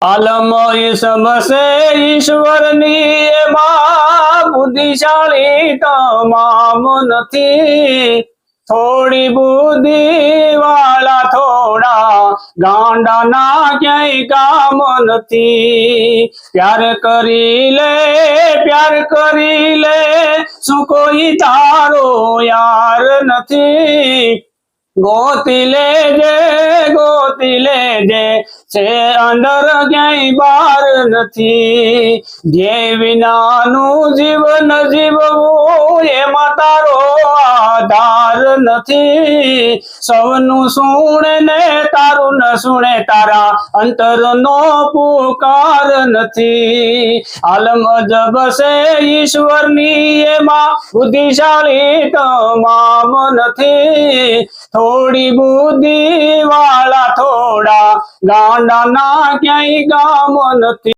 આલમ સમસે ઈશ્વરની એમાં બુદ્ધિશાળી તમામ નથી। થોડી બુદ્ધિ વાળા થોડા ગાંડાના ક્યાંય કામ નથી। પ્યાર કરી લે શું કોઈ તારો યાર નથી। ગોતી લેજે છે અંદર ક્યાંય બાર નથી। ધ્યેય વિનાનું જીવન જીવવું એમાં તારો આધાર નથી। સૌનું સુણે ને તારું ન સુણે તારા અંતરનો પુકાર નથી। આલમ અજબ છે ઈશ્વરની એમાં બુદ્ધિશાળી તમામ નથી। થોડી બુદ્ધિ વાળા થોડા ગાંડાના ક્યાંય કામ નથી।